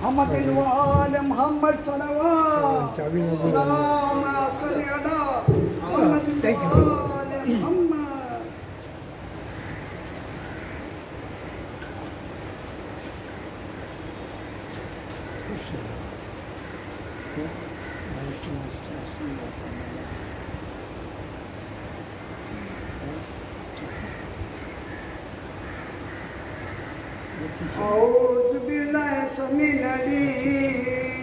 محمد وآل محمد صلوات اللهم صل على محمد وآل محمد. أعوذ بالله السميع العليم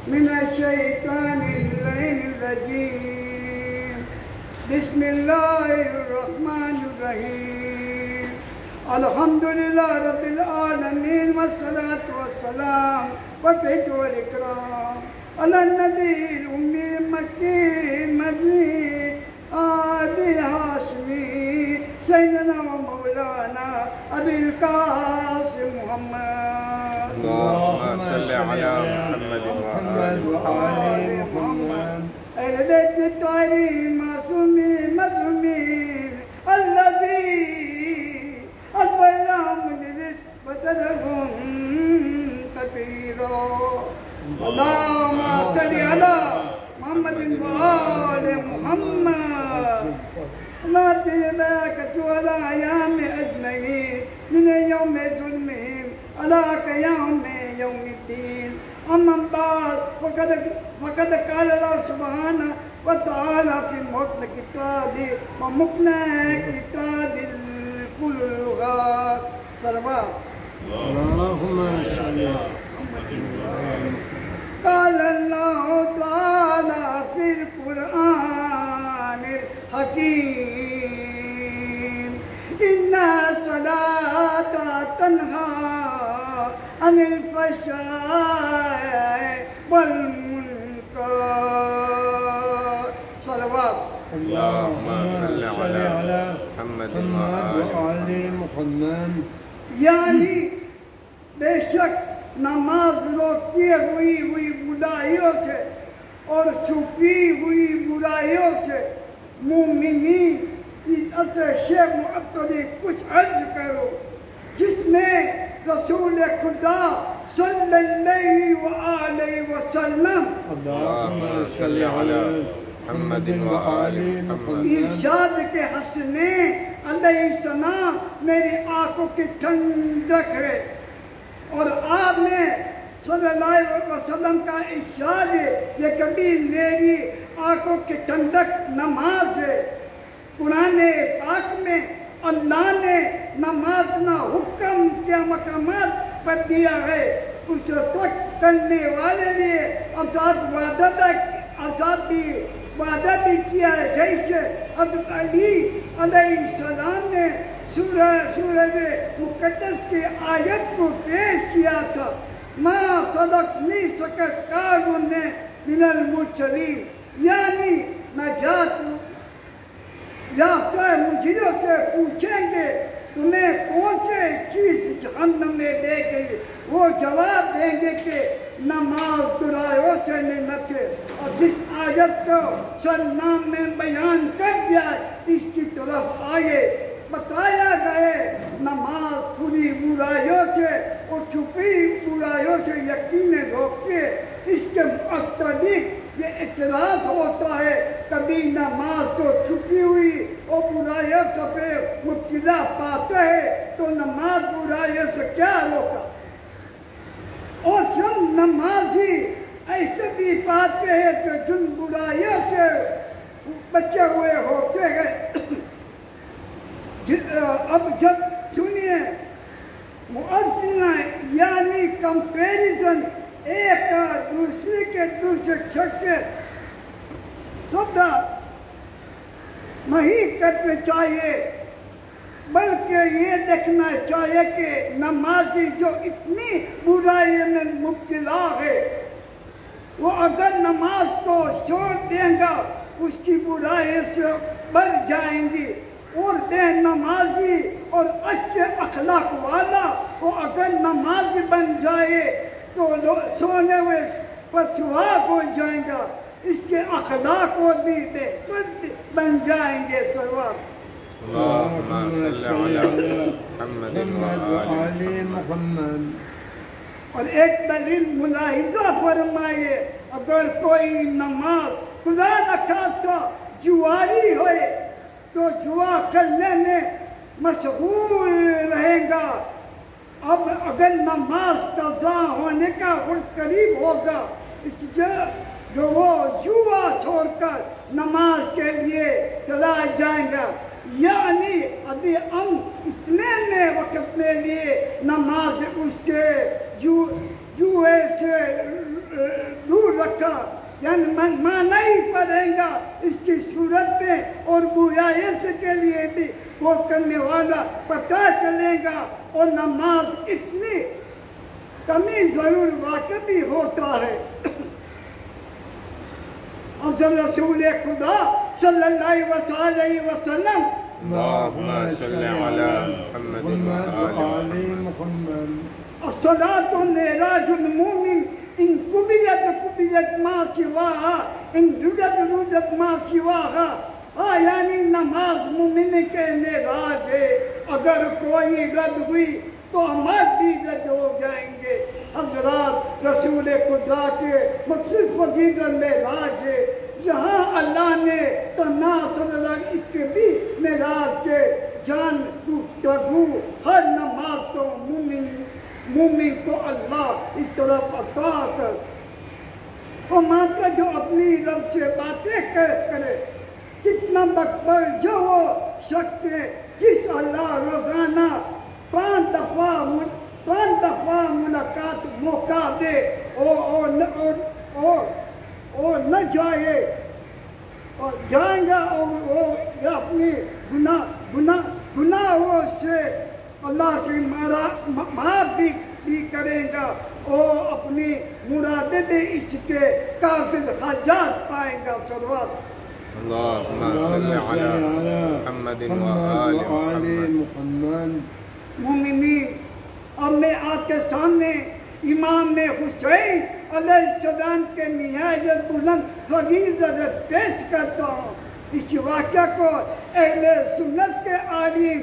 من الشيطان اللعين الرجيم. بسم الله الرحمن الرحيم. الحمد لله رب العالمين والصلاة والسلام والبيت والإكرام على النبي الأمي المكي المدني آدي هاشمي سيدنا ومولانا أبي القاسم محمد. اللهم صل على محمد وآل محمد. أهل بيت الطاهرين معصومين مظلومين الذي أصبح لهم مجلس وتركهم كثيرا. اللهم صل على محمد وآل لا الملائكة ولا أيام أجمعين من يوم ظلمهم على يوم الدين. أما بعد فقد قال الله سبحانه وتعالى في محكم كتابه ومقنع كتاب الكلها صلوات. اللهم صل. قال الله تعالى في القرآن الحكيم إن الصلاة تنهى عن الفحشاء والمنكر صلوات. اللهم صل على محمد وآل محمد. یعنی بے شک نماز روکتی ہوئی برائیوں سے اور چھپی ہوئی برائیوں سے مومنین اس اثر شیخ معطلی کچھ عرض کرو جس میں رسول خدا صلی اللہ علیہ وسلم اللهم صل على محمد وآل محمد. ارشاد کے حسنے علیہ السلام میری آنکھوں کی ٹھنڈک ہے، اور آپ نے صلی اللہ علیہ وسلم کا ارشاد ہے یہ کبھی میری آنکھوں کی ٹھنڈک نماز ہے۔ قرآن پاک میں اللہ نے نماز نہ حکم کے مقامات پر دیا ہے، اس تک کرنے والے لیے وعدہ بھی کیا ہے، جیسے حضرت علی علیہ السلام نے سورہ مقدس کی آیت کو پیش کیا تھا، ما صدقنی سکرکار من المرسلین، یعنی نجات یافتہ مجرموں سے پوچھیں گے تمہیں کون سے چیز جہنم میں لے گئی، وہ جواب دیں گے کہ نماز برائیوں سے نہ تھے، اور جس آیت کو سلام میں بیان کر دیا اس کی طرف آئے بتایا گئے نماز کھلی برائیوں سے اور چھپی برائیوں سے یقیناً روکتے۔ اس کے مختلف یہ اعتراض ہوتا ہے کبھی نماز تو چھپی ہوئی اور برائیوں سے مبتلا پاتے ہیں تو نماز برائیوں سے کیا روکا، اور جن نمازی ایسے بھی پاتے ہیں کہ جن برائیوں سے بچے ہوئے ہوتے ہیں۔ اب جب سنیے موازنہ یعنی کمپیریزن ایک کا دوسرے شخص سے سودا نہیں کرنا چاہیے، بلکہ یہ دیکھنا چاہیے کہ نمازی جو اتنی برائی میں مبتلا ہے وہ اگر نماز کو چھوڑ دیں گا اس کی برائی سے بڑھ جائیں گی، اور بے نمازی اور اچھے اخلاق والا وہ اگر نمازی بن جائے تو سونے ہوئے پر سہاگ ہو جائیں گا، اس کے اخلاق کو بھی بہتر بن جائیں گے۔ اللهم صل على محمد وآل محمد. اور ایک دلیل ملاحظہ فرمائیے، اگر کوئی نماز خدا نہ خواستہ جواری ہوئے تو جوا کرنے میں مشغول رہے گا، اب اگر نماز قضا ہونے کا وقت قریب ہوگا اس جو وہ جوا چھوڑ کر نماز کے لیے چلا جائیں گا، یعنی ابھی ہم اتنے میں وقت میں لیے نماز اس کے جوئے سے دور رکھا، یعنی مانا ہی پڑیں گا اس کی صورت میں، اور برائیوں کے لیے بھی وہ کرنے والا پتہ چلے گا، اور نماز اتنی کمی ضرور واقع بھی ہوتا ہے۔ حضرت رسول خدا صلی اللہ علیہ وسلم اللهم صل على محمد وآل محمد. الصلاة معراج المؤمن إن قبلت ما سواها إن ردت ما سواها، یعنی نماز مومن کے معراج ہے، اگر کوئی رد ہوئی تو ہمارے بھی رد ہو جائیں گے۔ حضرات رسول خدا کے مخصوص فضیلت معراج ہے، جہاں اللہ نے تو صلی اللہ اس کے بھی معراج کے جان گفتگو ہر نماز تو مومن کو اللہ اس طرف عطا کر. اور مانتا جو اپنی رب سے باتیں کرے کتنا مقبول جو وہ شخص ہے جس اللہ روزانہ 5 دفعہ ملاقات موقع دے اور نہ جائے اور جائیں گا اور وہ اپنی گناہوں سے اللہ کی معاف بھی کریں گا اور اپنی مرادیں بھی اس کے کافی حاجات پائیں گا. صلوات اللهم صل على محمد وآل محمد. مومنین، اب میں آپ کے سامنے امام حسین علیہ السلام کے نہایت بلند فضیلت پیش کرتا ہوں. اس واقعہ کو اہل سنت کے عالم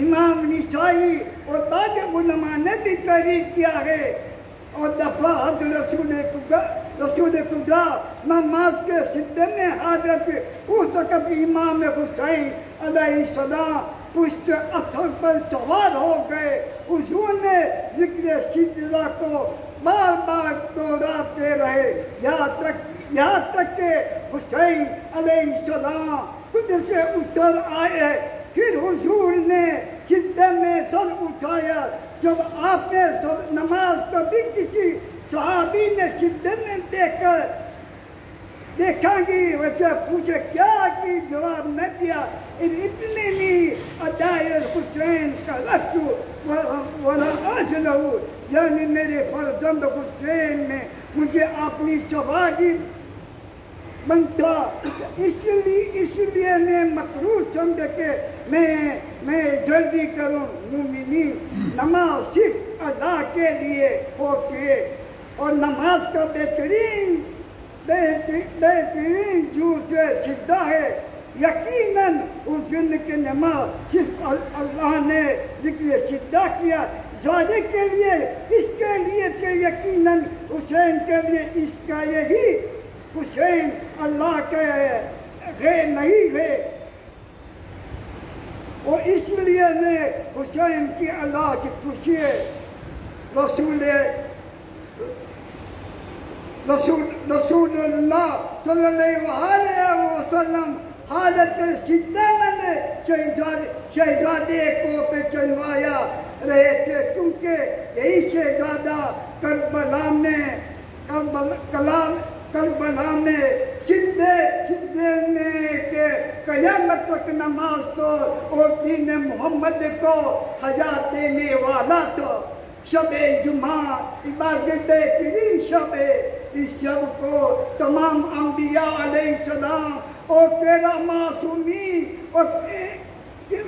امام نسائی اور بعض علماء نے بھی تحریر کیا ہے. اور دفعہ رسول خدا نماز کے سجدے میں حاضر تھے. اس وقت امام حسین علیہ السلام پشت اثر پر سوار ہو گئے. حضور نے ذکر سجدہ کو بار بار دہراتے رہے یہاں تک کہ حسین علیہ السلام خود سے اتر آئے. پھر حضور نے سجدے میں سر اٹھایا. جب آپ نے نماز کبھی کسی صحابی نے سجدے میں دیکھا گی وجہ پوچھے کیا کی جواب نہ دیا. اتنی ادائے حسین کا لطو ولا اجلہو، یعنی میرے فرزند حسین نے مجھے اپنی سواری بنتا. اس لیے میں مکروہ سمجھ کے میں جلدی کروں. مومنین، نماز صرف اللہ کے لیے ہوتی ہے اور نماز کا بہترین جو سجدہ ہے. یقیناً اس دن کی نماز صرف اللہ نے ذکر سجدہ کیا ذالک کے لیے، اس کے لیے کہ یقیناً حسین کے لیے اس کا یہی حسین اللہ کے غیر نہیں ہے. اور اس لیے میں حسین کی اللہ کی خوشی ہے. رسول اللہ صلی اللہ علیہ وسلم حالت سجدہ میں شہزادے کو پہ چلوایا رہے تھے، کیونکہ یہی شہزادہ کربلا میں سجدے میں کہ قیامت تک نماز کو اور دین محمد کو حیات دینے والا تھا. شب جمعہ عبادت بہترین شب ہے. اس شب کو تمام انبیاء علیہ السلام اور 13 معصومین اور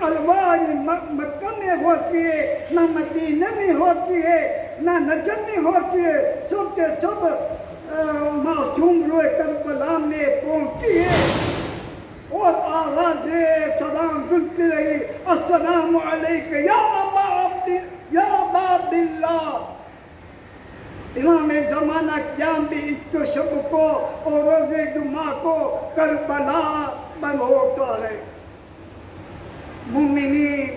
الواح مکہ میں ہوتی ہے، نہ مدینہ میں ہوتی ہے، نہ نجم میں ہوتی ہے. سب کے سب معصوم روئے کربلا میں پہنچتی ہے اور آواز سلام گلتی رہی، السلام علیکم یا ابا عبداللہ. امام زمانہ قیام بھی اس کو شب کو اور روز جمعہ کو کربلا بن ہوتا ہے. مومنین،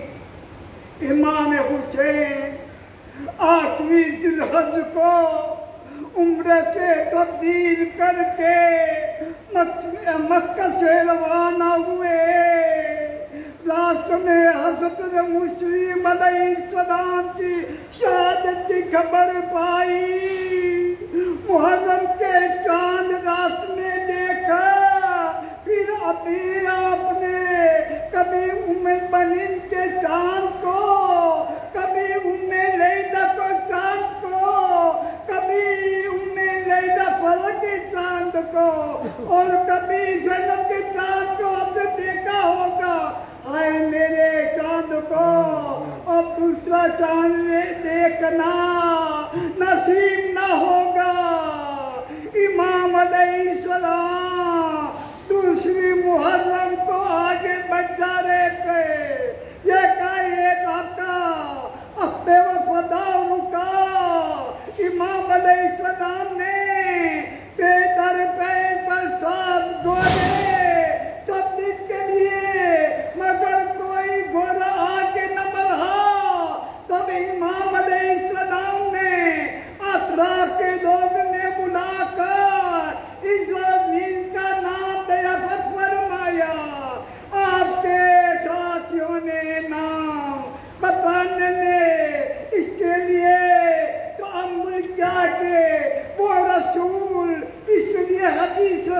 امام حسین 8ویں ذی الحج کو عمرے سے تبدیل کر کے مکہ سے روانہ ہوئے. راستے میں حضرت مسلم علیہ السلام کی شہادت کی خبر پائی. محرم کے چاند راستے میں دیکھا. پھر ابھی آپ نے کبھی بنین کے چاند کو، کبھی لیلہ کو چاند کو، کبھی لیلہ فلک کے چاند کو اور کبھی زینب کے چاند کو آپ نے دیکھا ہوگا. آئے میرے چاند کو اب دوسرا چاند دیکھنا نصیب نہ ہوگا. امام علیہ السلام دوسری محرم کو آگے بڑھ جا رہے تھے. یہ ایک آقا اپنے وفادہ رکا. امام علیہ السلام نے در پہ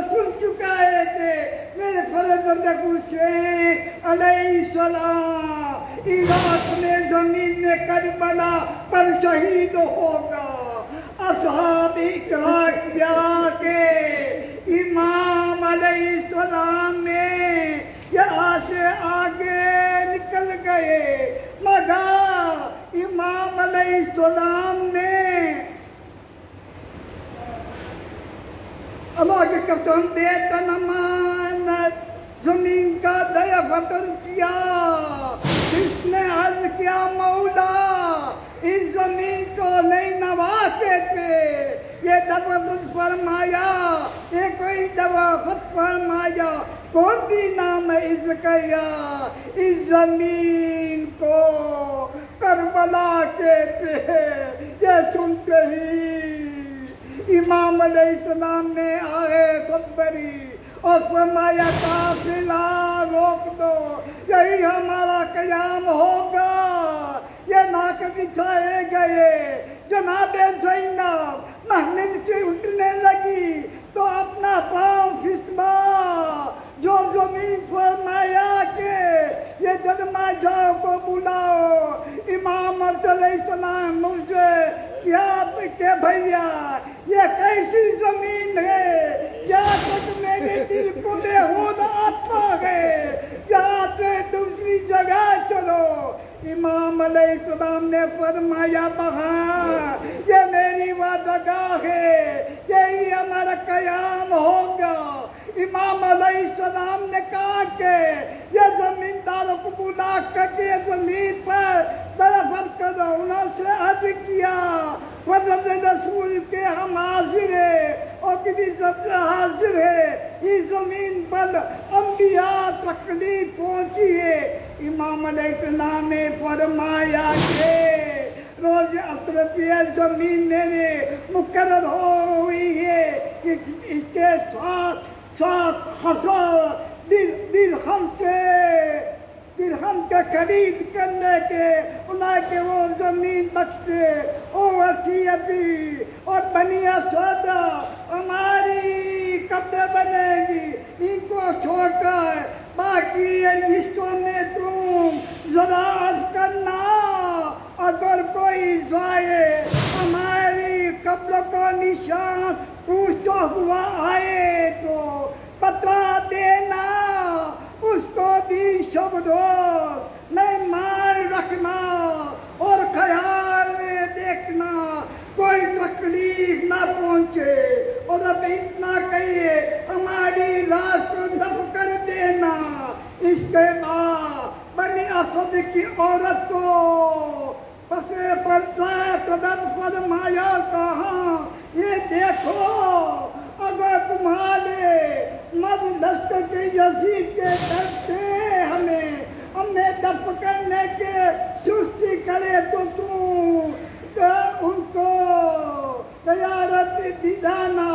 سن چکا ہے کہ میرے فرزند حسین علیہ السلام عراق میں زمین میں کربلا پر شہید ہوگا. اصحاب اقرا کیا کہ امام علیہ السلام نے یہاں سے آگے نکل گئے، مگر امام علیہ السلام نے اللہ کی قسم بے تنمانت زمین کا دیا فتن کیا. اس نے عرض کیا مولا اس زمین کو نہیں نوازتے تھے، یہ دفعت فرمایا، یہ کوئی دفعت فرمایا، کون بھی نام عز کیا. اس زمین کو کربلا کہتے ہیں. یہ سنتے ہی امام علیہ السلام نے آئے صبری اور فرمایا قافلہ روک دو، یہی ہمارا قیام ہوگا. یہ ناک بچھائے گئے. جناب زینب محمل سے اترنے لگی تو اپنا پاؤں پھسلا. جو زمین فرمایا کہ یہ جلما جاؤ کو بلاؤ. امام علیہ السلام مجھ سے کیا کہ بھیا یہ کیسی زمین ہے، یا تک میرے دل کو بےہود آتا ہے، یا سے دوسری جگہ چلو. امام علیہ السلام نے فرمایا وہاں یہ میری وعدگاہ ہے، یہی ہمارا قیام ہوگا. امام علیہ السلام نے کہا کہ یہ زمینداروں کو بلا کر کے زمین پر درخت کرو. انہوں سے عرض کیا فضل رسول کے ہم حاضر ہیں اور کسی سب حاضر ہے. اس زمین پر انبیاء تکلیف پہنچی ہے. امام علیہ السلام نے فرمایا کہ روز عصر یہ زمین میرے مقرر ہوئی ہے کہ اس کے ساتھ ہزار درہم کے خرید کرنے کے انہیں کہ وہ زمین بخشتے اور وصیتی اور بنی سودا ہماری قبر بنے گی. ان کو چھوڑ کر باقی رشتوں میں تم ذرا عرض کرنا، اگر کوئی جائے ہماری قبر کو نشان پوچھتا ہوا آئے تو بتا دینا. اس کو بھی شب روز مہمان رکھنا اور خیال میں دیکھنا کوئی تکلیف نہ پہنچے. اور اب اتنا کہیے ہماری لاش کو دفن کر دینا. اس کے بعد بنی اسد کی عورت کو پسے پردہ قدم فرمایا کہاں یہ دیکھو اگر تمہارے مرد لشکر کے یزید کے ڈرتے ہمیں دفن کرنے کے سستی کرے تو تم ان کو زیارت دلانا.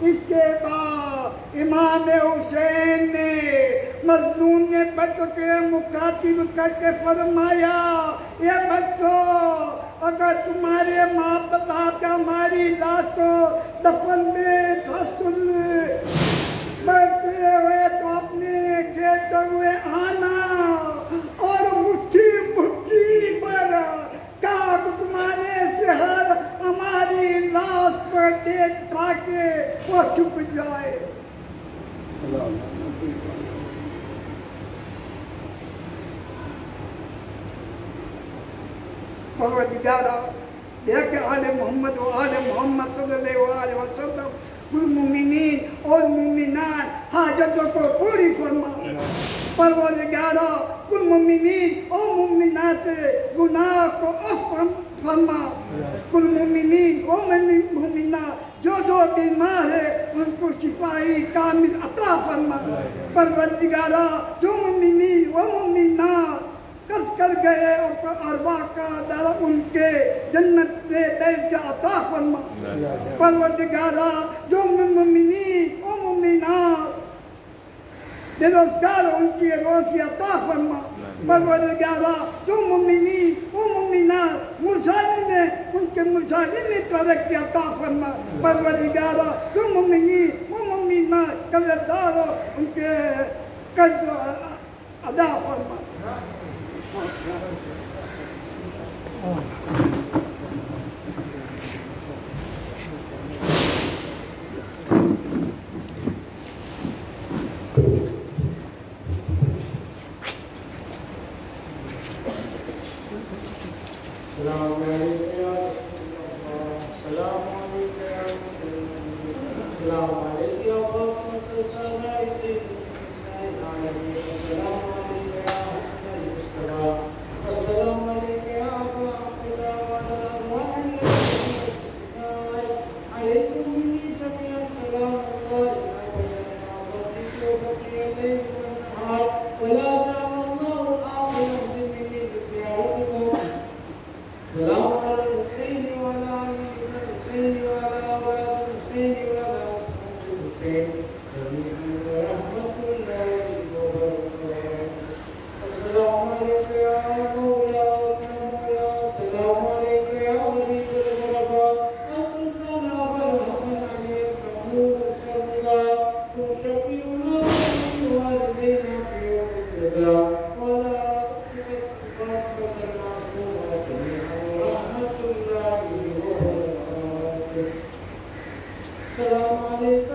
اس کے بعد امام حسین نے مظلوم نے بچوں کے مخاطب کر کے فرمایا یہ بچوں اگر تمہارے ماں باپ ہماری لاش کو دفن میں تحصل کرتے ہوئے تو اپنے کہتے ہوئے آنا اور مٹھی پر کاٹ تمہارے شہر ہماری لاش پر دیکھ تاکہ وہ چھپ جائے. پروردگارا دیکھ آل محمد و آل محمد صلی اللہ علیہ وسلم کل مومنین اور مومنات حاجتوں کو پوری فرما. پروردگارا کل مومنین اور مومنات گناہ کو عفو فرما. کل مومنین اور مومنات جو بیمار ہے ان کو شفائی کامل عطا فرما. پروردگارا جو مومنین و مومنات کر گئے اور ارواح کا در ان کے جنت میں بیچ عطا فرما. پروردگارا جو مومنین و مومنات بےروزگار ان کی روزی عطا فرما. پروردگارا جو مومنین و مومنات مظالم ہیں ان کے مظالم میں ترقی عطا فرما. پروردگارا جو مومنین و مومنات قرض دار ہو ان کے قرض ادا فرما. السلام علیکم.